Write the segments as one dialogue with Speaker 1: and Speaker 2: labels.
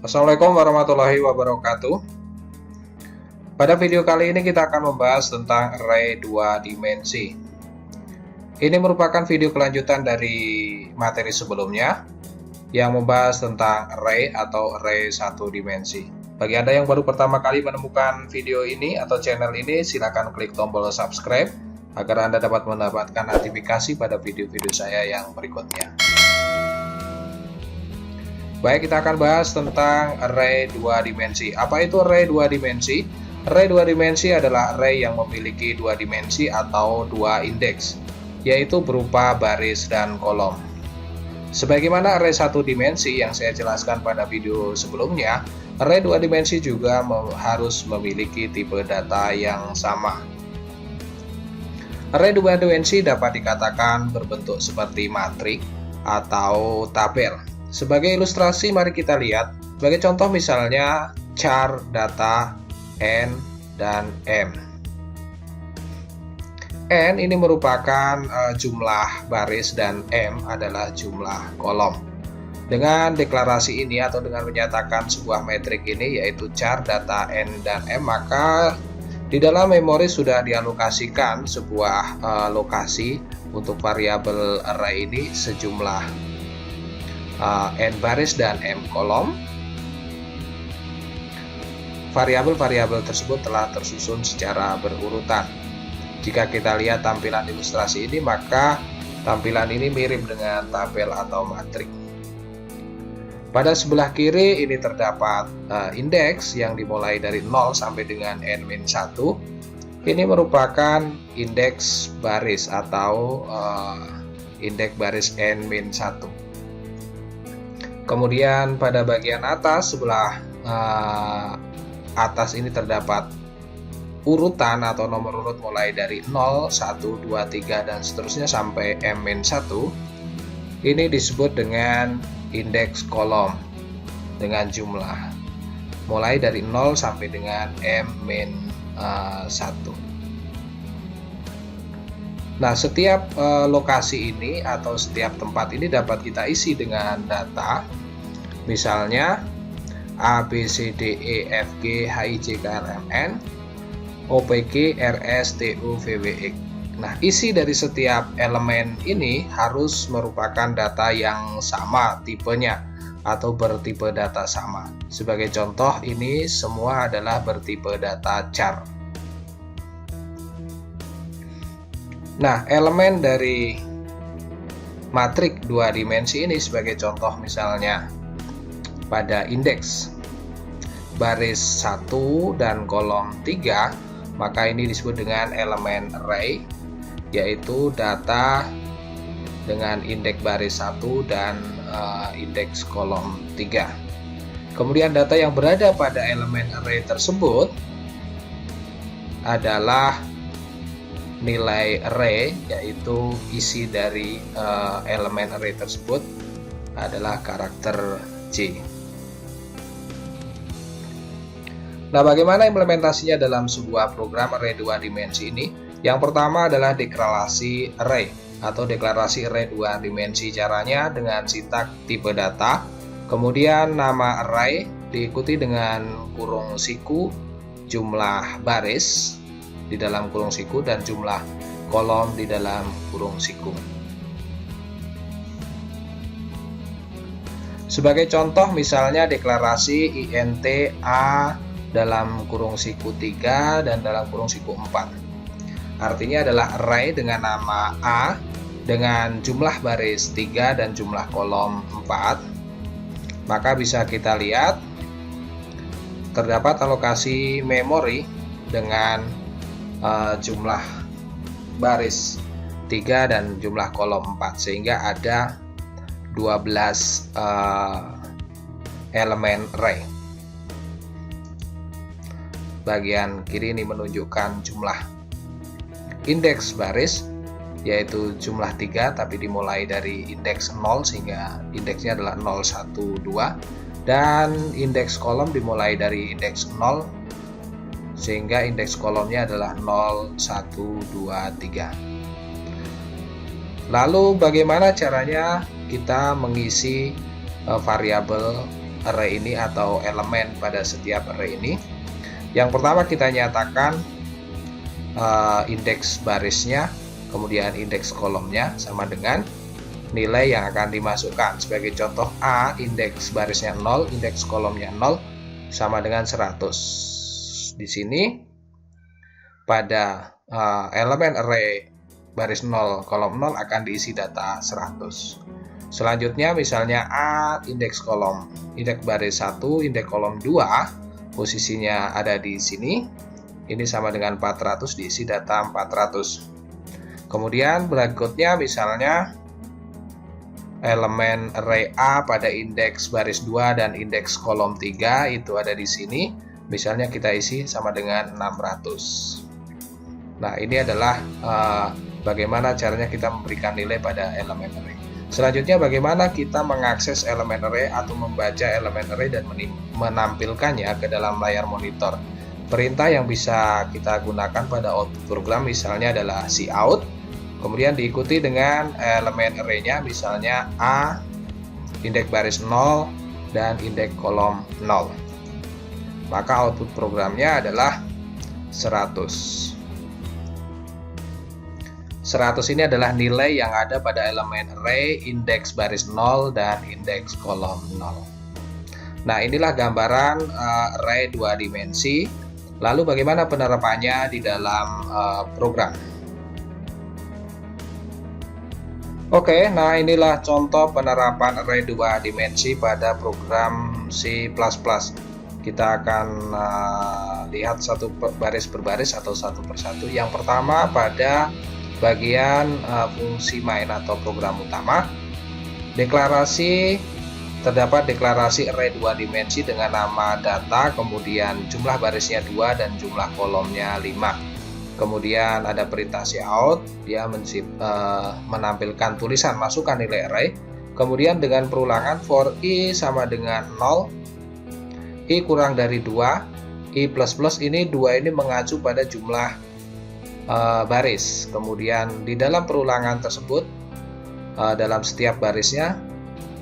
Speaker 1: Assalamualaikum warahmatullahi wabarakatuh. Pada video kali ini kita akan membahas tentang array 2 dimensi. Ini merupakan video kelanjutan dari materi sebelumnya yang membahas tentang array atau array 1 dimensi. Bagi Anda yang baru pertama kali menemukan video ini atau channel ini, silakan klik tombol subscribe agar Anda dapat mendapatkan notifikasi pada video-video saya yang berikutnya. Baik, kita akan bahas tentang array 2 dimensi. Apa itu array 2 dimensi? Array 2 dimensi adalah array yang memiliki 2 dimensi atau 2 indeks, yaitu berupa baris dan kolom. Sebagaimana array 1 dimensi yang saya jelaskan pada video sebelumnya, array 2 dimensi juga harus memiliki tipe data yang sama. Array 2 dimensi dapat dikatakan berbentuk seperti matrik atau tabel. Sebagai ilustrasi, mari kita lihat. Sebagai contoh misalnya char data N dan M. N ini merupakan jumlah baris dan M adalah jumlah kolom. Dengan deklarasi ini atau dengan menyatakan sebuah metrik ini yaitu char data N dan M, maka di dalam memori sudah dialokasikan sebuah lokasi untuk variabel array ini sejumlah N baris dan M kolom. Variabel-variabel tersebut telah tersusun secara berurutan. Jika kita lihat tampilan ilustrasi ini, maka tampilan ini mirip dengan tabel atau matrik. Pada sebelah kiri ini terdapat indeks yang dimulai dari 0 sampai dengan N-1. Ini merupakan indeks baris atau indeks baris N-1. Kemudian pada bagian atas sebelah atas ini terdapat urutan atau nomor urut mulai dari 0, 1, 2, 3 dan seterusnya sampai M-1. Ini disebut dengan indeks kolom dengan jumlah mulai dari 0 sampai dengan M-1. Nah, setiap lokasi ini atau setiap tempat ini dapat kita isi dengan data. Misalnya A, B, C, D, E, F, G, H, I, J, K, L, M, N, O, P, Q, R, S, T, U, V, W, X. Nah, isi dari setiap elemen ini harus merupakan data yang sama tipenya atau bertipe data sama. Sebagai contoh, ini semua adalah bertipe data char. Nah, elemen dari matrik 2 dimensi ini sebagai contoh misalnya pada indeks baris 1 dan kolom 3, maka ini disebut dengan elemen array, yaitu data dengan indeks baris 1 dan indeks kolom 3. Kemudian data yang berada pada elemen array tersebut adalah nilai array, yaitu isi dari elemen array tersebut adalah karakter J. Nah, bagaimana implementasinya dalam sebuah program array 2 dimensi ini? Yang pertama adalah deklarasi array atau deklarasi array 2 dimensi. Caranya dengan sintak tipe data, kemudian nama array diikuti dengan kurung siku, jumlah baris di dalam kurung siku dan jumlah kolom di dalam kurung siku. Sebagai contoh misalnya deklarasi int a dalam kurung siku 3 dan dalam kurung siku 4. Artinya adalah array dengan nama a dengan jumlah baris 3 dan jumlah kolom 4. Maka bisa kita lihat terdapat alokasi memori dengan jumlah baris 3 dan jumlah kolom 4, sehingga ada 12 elemen array. Bagian kiri ini menunjukkan jumlah indeks baris, yaitu jumlah 3 tapi dimulai dari indeks 0 sehingga indeksnya adalah 0, 1, 2, dan indeks kolom dimulai dari indeks 0 sehingga indeks kolomnya adalah 0, 1, 2, 3. Lalu bagaimana caranya kita mengisi variabel array ini atau elemen pada setiap array ini. Yang pertama kita nyatakan indeks barisnya, kemudian indeks kolomnya sama dengan nilai yang akan dimasukkan. Sebagai contoh A, indeks barisnya 0, indeks kolomnya 0 sama dengan 100. Di sini pada elemen array baris 0 kolom 0 akan diisi data 100. Selanjutnya misalnya A, indeks kolom, indeks baris 1, indeks kolom 2 posisinya ada di sini. Ini sama dengan 400, diisi data 400. Kemudian berikutnya misalnya elemen array A pada indeks baris 2 dan indeks kolom 3 itu ada di sini. Misalnya kita isi sama dengan 600. Nah, ini adalah bagaimana caranya kita memberikan nilai pada elemen array. Selanjutnya bagaimana kita mengakses elemen array atau membaca elemen array dan menampilkannya ke dalam layar monitor. Perintah yang bisa kita gunakan pada output program misalnya adalah cout, kemudian diikuti dengan elemen array-nya misalnya A, indeks baris 0 dan indeks kolom 0. Maka output programnya adalah 100. 100 ini adalah nilai yang ada pada elemen array indeks baris 0 dan indeks kolom 0. Nah, inilah gambaran array 2 dimensi. Lalu bagaimana penerapannya di dalam program? Oke, nah inilah contoh penerapan array 2 dimensi pada program C++. Kita akan lihat satu baris per baris atau satu persatu. Yang pertama pada bagian fungsi main atau program utama. Terdapat deklarasi array 2 dimensi dengan nama data, kemudian jumlah barisnya 2 dan jumlah kolomnya 5. Kemudian ada perintah cout, dia menampilkan tulisan masukkan nilai array. Kemudian dengan perulangan for i sama dengan 0, i kurang dari 2, i plus plus ini 2 ini mengacu pada jumlah baris. Kemudian di dalam perulangan tersebut, dalam setiap barisnya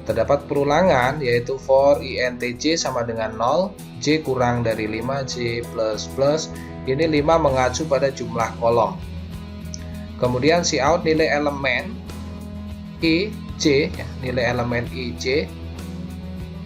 Speaker 1: terdapat perulangan yaitu for int_j sama dengan 0, j kurang dari 5, j plus plus, ini 5 mengacu pada jumlah kolom. Kemudian cout nilai elemen ij, nilai elemen ij,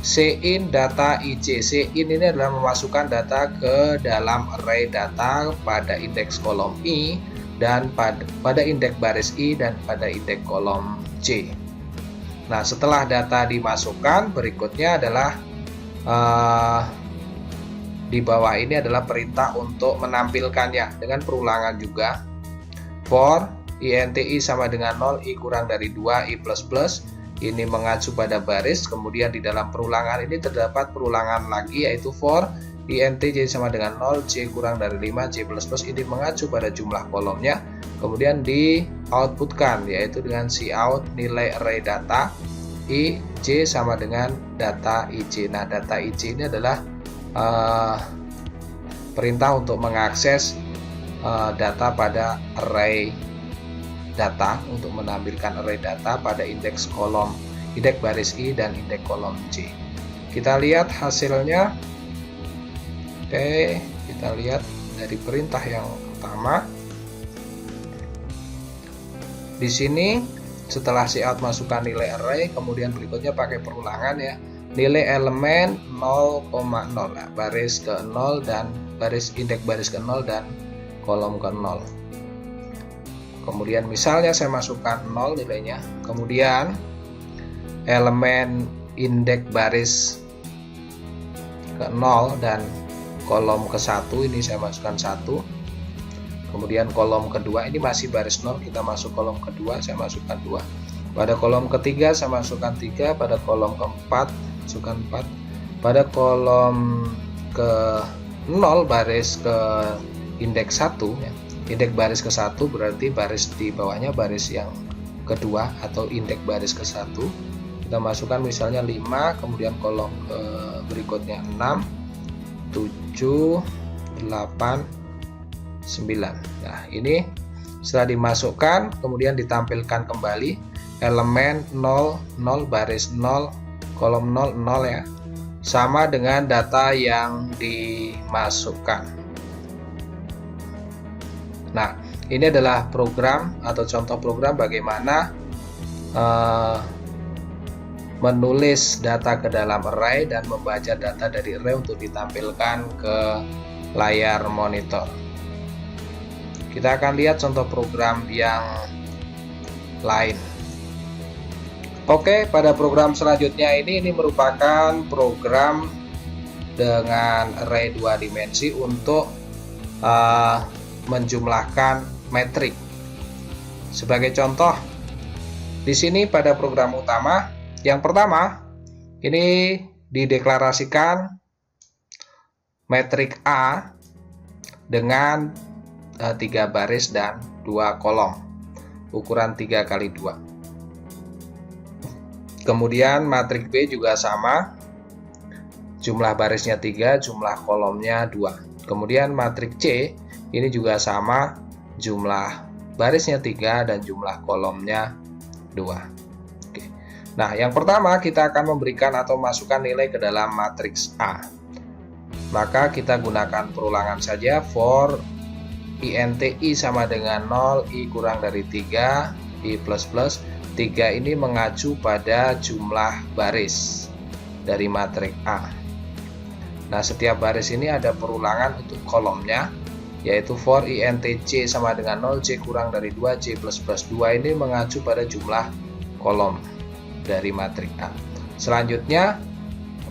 Speaker 1: cin data ij. Cin ini adalah memasukkan data ke dalam array data pada indeks kolom i dan pada indeks baris i dan pada indeks kolom j. Nah, setelah data dimasukkan, berikutnya adalah di bawah ini adalah perintah untuk menampilkannya dengan perulangan juga. For inti sama dengan 0, i kurang dari 2, i plus plus. Ini mengacu pada baris. Kemudian di dalam perulangan ini terdapat perulangan lagi yaitu for int_j sama dengan 0, j kurang dari 5, j plus plus. Ini mengacu pada jumlah kolomnya. Kemudian di outputkan yaitu dengan cout nilai array data ij sama dengan data ij. Nah, data ij ini adalah perintah untuk mengakses data pada array data, untuk menampilkan array data pada indeks kolom, indeks baris i dan indeks kolom j. Kita lihat hasilnya. Oke, kita lihat dari perintah yang pertama. Di sini setelah cout masukkan nilai array, kemudian berikutnya pakai perulangan ya. Nilai elemen 0,0, nah, baris ke 0 dan indeks baris ke 0 dan kolom ke 0. Kemudian misalnya saya masukkan 0 nilainya. Kemudian elemen indeks baris ke 0 dan kolom ke 1 ini saya masukkan 1. Kemudian kolom kedua ini masih baris 0, kita masuk kolom kedua, saya masukkan 2. Pada kolom ketiga saya masukkan 3, pada kolom keempat masukkan 4. Pada kolom ke 0 baris ke indeks 1 ya. Indeks baris ke 1 berarti baris di bawahnya baris yang kedua atau indeks baris ke 1. Kita masukkan misalnya 5, kemudian kolom berikutnya 6, 7, 8, 9. Nah, ini setelah dimasukkan kemudian ditampilkan kembali elemen 0, 0 baris 0, kolom 0, 0 ya. sama dengan data yang dimasukkan. Nah, ini adalah program atau contoh program bagaimana menulis data ke dalam array dan membaca data dari array untuk ditampilkan ke layar monitor. Kita akan lihat contoh program yang lain. Oke, pada program selanjutnya ini merupakan program dengan array 2 dimensi untuk menjumlahkan metrik. Sebagai contoh, di sini pada program utama, yang pertama ini dideklarasikan metrik A dengan 3 baris dan 2 kolom, ukuran 3 kali 2. Kemudian matrik B juga sama, jumlah barisnya 3, jumlah kolomnya 2. Kemudian matrik C ini juga sama, jumlah barisnya 3 dan jumlah kolomnya 2. Oke. Nah, yang pertama kita akan memberikan atau masukkan nilai ke dalam matriks A. Maka kita gunakan perulangan saja. For int i sama dengan 0, i kurang dari 3, i plus plus. 3 ini mengacu pada jumlah baris dari matrik A. Nah, setiap baris ini ada perulangan untuk kolomnya, yaitu for int c sama dengan 0, c kurang dari 2, c plus plus 2 ini mengacu pada jumlah kolom dari matrik A. Selanjutnya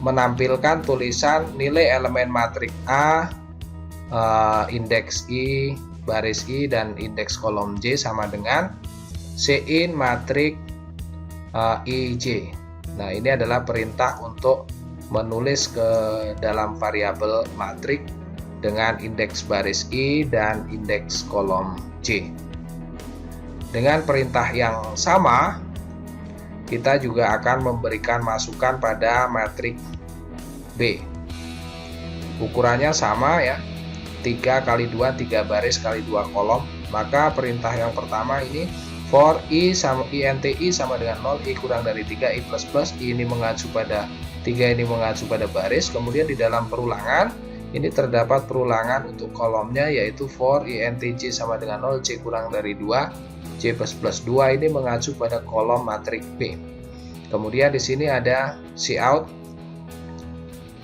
Speaker 1: menampilkan tulisan nilai elemen matrik A, indeks i, baris i, dan indeks kolom j sama dengan Cin matrik ij. Nah, ini adalah perintah untuk menulis ke dalam variabel matrik dengan indeks baris i dan indeks kolom j. Dengan perintah yang sama, kita juga akan memberikan masukan pada matrik B. Ukurannya sama ya, 3 kali 2, 3 baris kali 2 kolom. Maka perintah yang pertama ini for i sama int i sama dengan 0, i kurang dari 3, i plus plus, i ini mengacu pada 3, ini mengacu pada baris. Kemudian di dalam perulangan ini terdapat perulangan untuk kolomnya, yaitu for int c sama dengan 0, c kurang dari 2, c plus plus 2 ini mengacu pada kolom matrik B. Kemudian di sini ada cout,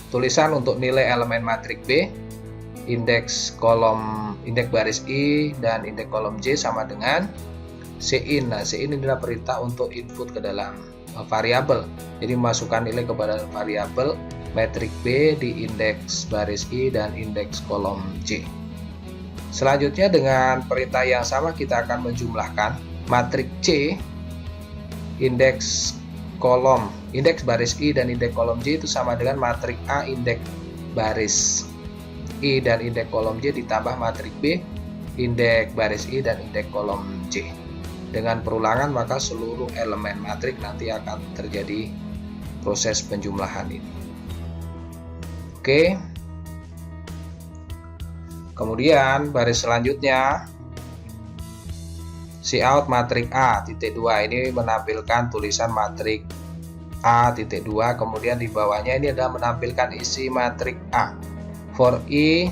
Speaker 1: tulisan untuk nilai elemen matrik B, indeks baris i dan indeks kolom j sama dengan Cin. Nah, Cin adalah perintah untuk input ke dalam variabel. Jadi masukkan nilai kepada variabel metrik B di indeks baris i dan indeks kolom j. Selanjutnya dengan perintah yang sama kita akan menjumlahkan matrik C, indeks baris i dan indeks kolom j itu sama dengan matrik A, indeks baris i dan indeks kolom j ditambah matrik B, indeks baris i dan indeks kolom j. Dengan perulangan maka seluruh elemen matrik nanti akan terjadi proses penjumlahan ini. Oke. Kemudian baris selanjutnya cout matrik A titik 2 ini menampilkan tulisan matrik A titik 2, kemudian di bawahnya ini adalah menampilkan isi matrik A. For i,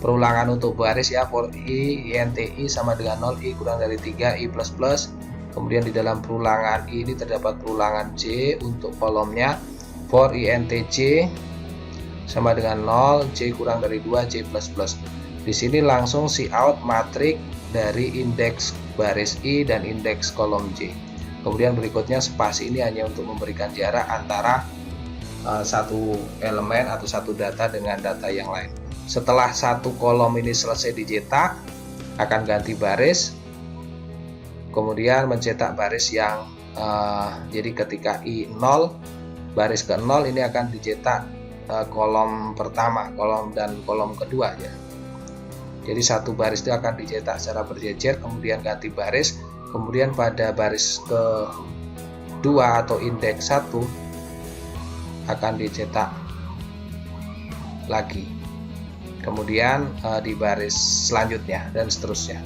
Speaker 1: perulangan untuk baris ya, for i int i sama dengan 0, i kurang dari 3, i plus plus. Kemudian di dalam perulangan i ini terdapat perulangan j untuk kolomnya, for int j sama dengan 0, j kurang dari 2, j plus plus. Di sini langsung cout matrik dari indeks baris i dan indeks kolom j. Kemudian berikutnya spasi ini hanya untuk memberikan jarak antara satu elemen atau satu data dengan data yang lain. Setelah satu kolom ini selesai dicetak, akan ganti baris, kemudian mencetak baris yang jadi ketika i 0, baris ke 0 ini akan dicetak kolom pertama, kolom dan kolom kedua ya. Jadi satu baris itu akan dicetak secara berjejer, kemudian ganti baris, kemudian pada baris kedua atau indeks 1 akan dicetak lagi. Kemudian di baris selanjutnya dan seterusnya.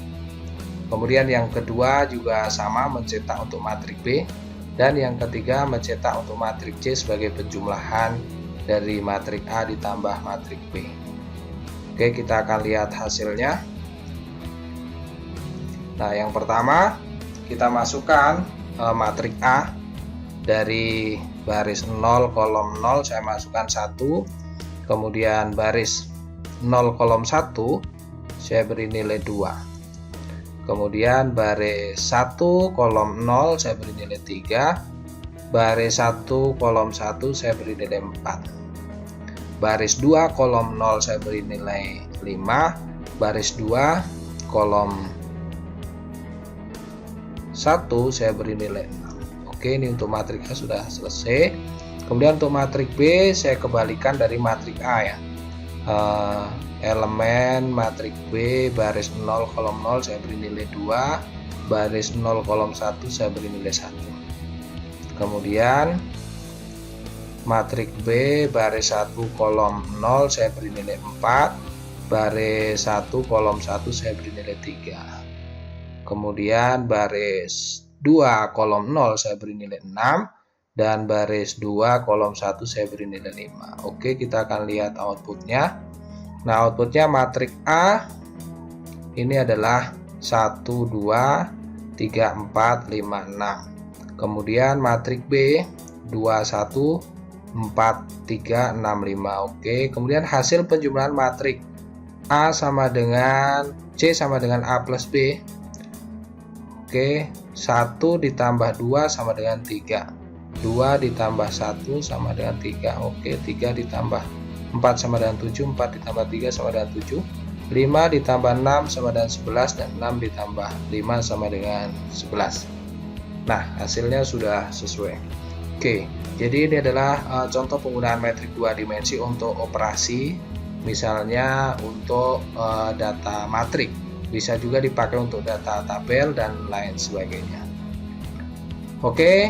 Speaker 1: Kemudian yang kedua juga sama, mencetak untuk matrik B, dan yang ketiga mencetak untuk matrik C sebagai penjumlahan dari matrik A ditambah matrik B. Oke, kita akan lihat hasilnya. Nah, yang pertama kita masukkan matrik A dari baris 0 kolom 0 saya masukkan 1, kemudian baris 0 kolom 1 saya beri nilai 2, kemudian baris 1 kolom 0 saya beri nilai 3, baris 1 kolom 1 saya beri nilai 4, baris 2 kolom 0 saya beri nilai 5, baris 2 kolom 1 saya beri nilai 6. Oke, ini untuk matrik A sudah selesai. Kemudian untuk matrik B saya kebalikan dari matrik A ya. Elemen matrik B baris 0 kolom 0 saya beri nilai 2, baris 0 kolom 1 saya beri nilai 1. Kemudian matrik B baris 1 kolom 0 saya beri nilai 4, baris 1 kolom 1 saya beri nilai 3. Kemudian baris 2 kolom 0 saya beri nilai 6, dan baris 2 kolom 1 saya beri nilai 5. Oke, kita akan lihat outputnya. Nah, outputnya matrik A ini adalah 1, 2, 3, 4, 5, 6. Kemudian matrik B 2, 1, 4, 3, 6, 5. Oke, kemudian hasil penjumlahan matrik A sama dengan C sama dengan A plus B. Oke, 1 ditambah 2 sama dengan 3, 2 ditambah 1 sama dengan 3. Oke, 3 ditambah 4 sama dengan 7, 4 ditambah 3 sama dengan 7, 5 ditambah 6 sama dengan 11, dan 6 ditambah 5 sama dengan 11. Nah, hasilnya sudah sesuai. Oke, jadi ini adalah contoh penggunaan metrik 2 dimensi untuk operasi, misalnya untuk data matrik. Bisa juga dipakai untuk data tabel dan lain sebagainya. Oke,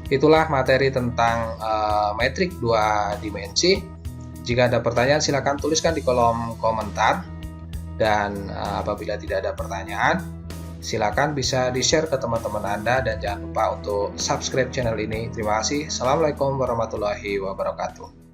Speaker 1: itulah materi tentang metrik 2 dimensi. Jika ada pertanyaan silakan tuliskan di kolom komentar, dan apabila tidak ada pertanyaan silakan bisa di-share ke teman-teman Anda, dan jangan lupa untuk subscribe channel ini. Terima kasih. Assalamualaikum warahmatullahi wabarakatuh.